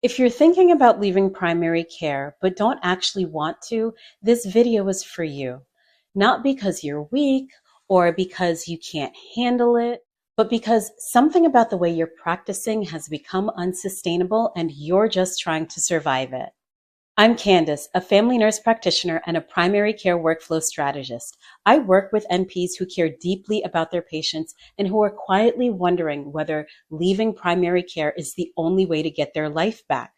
If you're thinking about leaving primary care but don't actually want to, this video is for you. Not because you're weak or because you can't handle it, but because something about the way you're practicing has become unsustainable and you're just trying to survive it. I'm Candice, a family nurse practitioner and a primary care workflow strategist. I work with NPs who care deeply about their patients and who are quietly wondering whether leaving primary care is the only way to get their life back.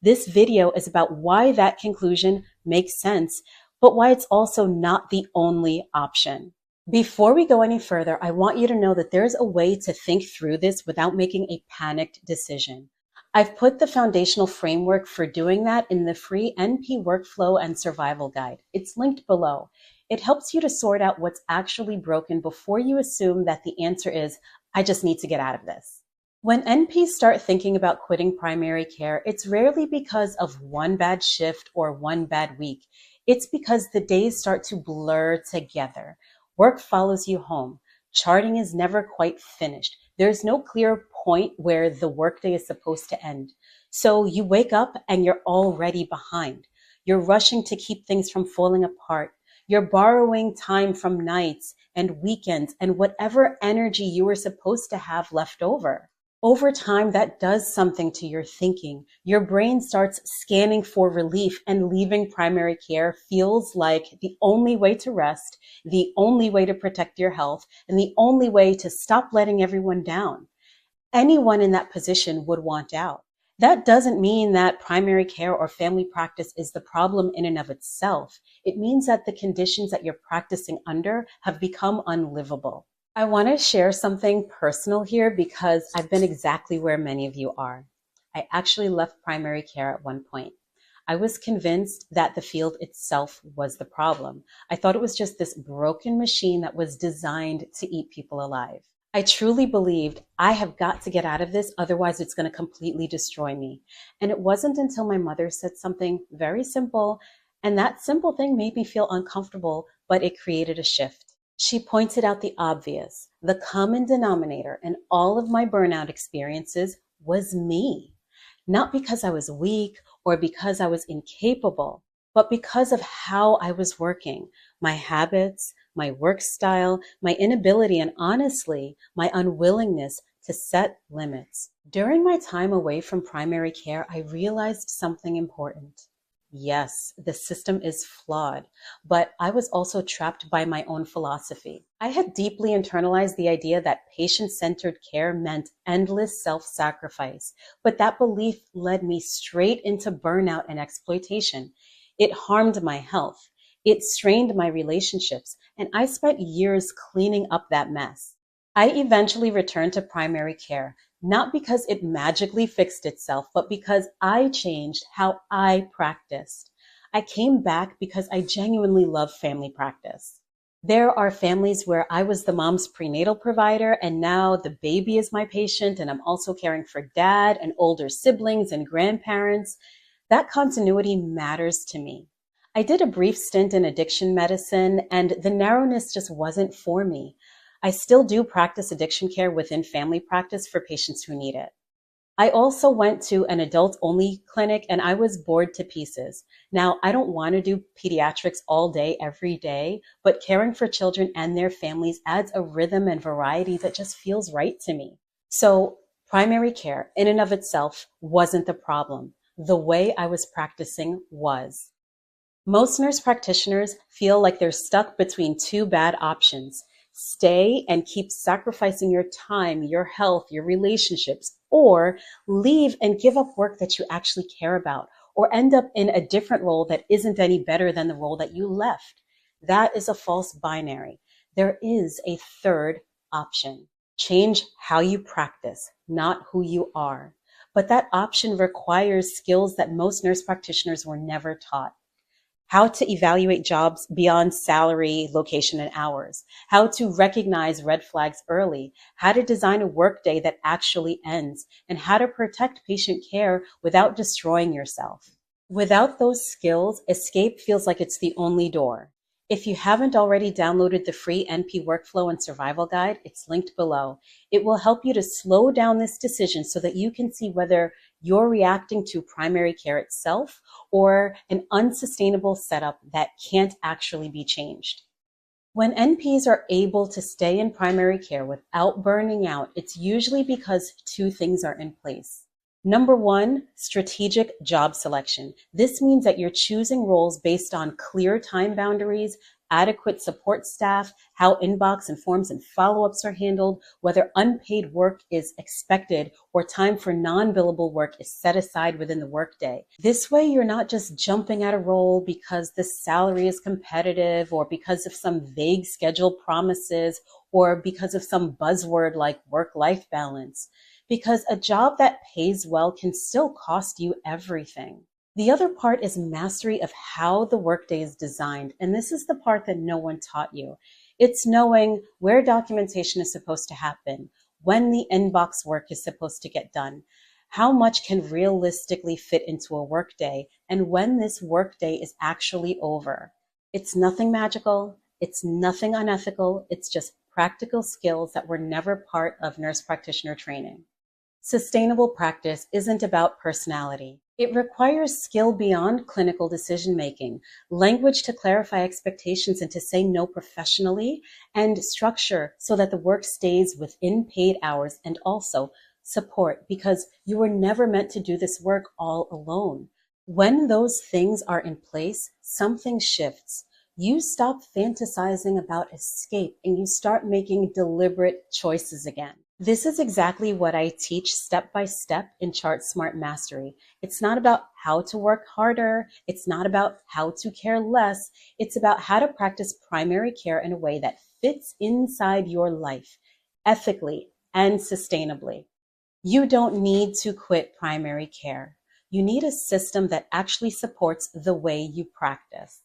This video is about why that conclusion makes sense, but why it's also not the only option. Before we go any further, I want you to know that there's a way to think through this without making a panicked decision. I've put the foundational framework for doing that in the free NP Workflow and Survival Guide. It's linked below. It helps you to sort out what's actually broken before you assume that the answer is, I just need to get out of this. When NPs start thinking about quitting primary care, it's rarely because of one bad shift or one bad week. It's because the days start to blur together. Work follows you home. Charting is never quite finished. There's no clear point where the workday is supposed to end. So you wake up and you're already behind. You're rushing to keep things from falling apart. You're borrowing time from nights and weekends and whatever energy you were supposed to have left over. Over time, that does something to your thinking. Your brain starts scanning for relief, and leaving primary care feels like the only way to rest, the only way to protect your health, and the only way to stop letting everyone down. Anyone in that position would want out. That doesn't mean that primary care or family practice is the problem in and of itself. It means that the conditions that you're practicing under have become unlivable. I want to share something personal here because I've been exactly where many of you are. I actually left primary care at one point. I was convinced that the field itself was the problem. I thought it was just this broken machine that was designed to eat people alive. I truly believed I have got to get out of this, otherwise it's going to completely destroy me. And it wasn't until my mother said something very simple, and that simple thing made me feel uncomfortable, but it created a shift. She pointed out the obvious. The common denominator in all of my burnout experiences was me. Not because I was weak or because I was incapable, but because of how I was working, my habits, my work style, my inability, and honestly, my unwillingness to set limits. During my time away from primary care, I realized something important. Yes, the system is flawed, but I was also trapped by my own philosophy. I had deeply internalized the idea that patient-centered care meant endless self-sacrifice, but that belief led me straight into burnout and exploitation. It harmed my health. It strained my relationships, and I spent years cleaning up that mess. I eventually returned to primary care, not because it magically fixed itself, but because I changed how I practiced. I came back because I genuinely love family practice. There are families where I was the mom's prenatal provider, and now the baby is my patient, and I'm also caring for dad and older siblings and grandparents. That continuity matters to me. I did a brief stint in addiction medicine, and the narrowness just wasn't for me. I still do practice addiction care within family practice for patients who need it. I also went to an adult-only clinic, and I was bored to pieces. Now, I don't want to do pediatrics all day, every day, but caring for children and their families adds a rhythm and variety that just feels right to me. So primary care in and of itself wasn't the problem. The way I was practicing was. Most nurse practitioners feel like they're stuck between two bad options. Stay and keep sacrificing your time, your health, your relationships, or leave and give up work that you actually care about, or end up in a different role that isn't any better than the role that you left. That is a false binary. There is a third option. Change how you practice, not who you are. But that option requires skills that most nurse practitioners were never taught. How to evaluate jobs beyond salary, location, and hours, how to recognize red flags early, how to design a workday that actually ends, and how to protect patient care without destroying yourself. Without those skills, escape feels like it's the only door. If you haven't already downloaded the free NP Workflow and Survival Guide, it's linked below. It will help you to slow down this decision so that you can see whether you're reacting to primary care itself or an unsustainable setup that can't actually be changed. When NPs are able to stay in primary care without burning out, it's usually because two things are in place. Number one, strategic job selection. This means that you're choosing roles based on clear time boundaries, adequate support staff, how inbox and forms and follow-ups are handled, whether unpaid work is expected or time for non-billable work is set aside within the workday. This way, you're not just jumping at a role because the salary is competitive or because of some vague schedule promises or because of some buzzword like work-life balance. Because a job that pays well can still cost you everything. The other part is mastery of how the workday is designed, and this is the part that no one taught you. It's knowing where documentation is supposed to happen, when the inbox work is supposed to get done, how much can realistically fit into a workday, and when this workday is actually over. It's nothing magical, it's nothing unethical, it's just practical skills that were never part of nurse practitioner training. Sustainable practice isn't about personality. It requires skill beyond clinical decision-making, language to clarify expectations and to say no professionally, and structure so that the work stays within paid hours, and also support, because you were never meant to do this work all alone. When those things are in place, something shifts. You stop fantasizing about escape and you start making deliberate choices again. This is exactly what I teach step by step in Chart Smart Mastery. It's not about how to work harder. It's not about how to care less. It's about how to practice primary care in a way that fits inside your life, ethically and sustainably. You don't need to quit primary care. You need a system that actually supports the way you practice.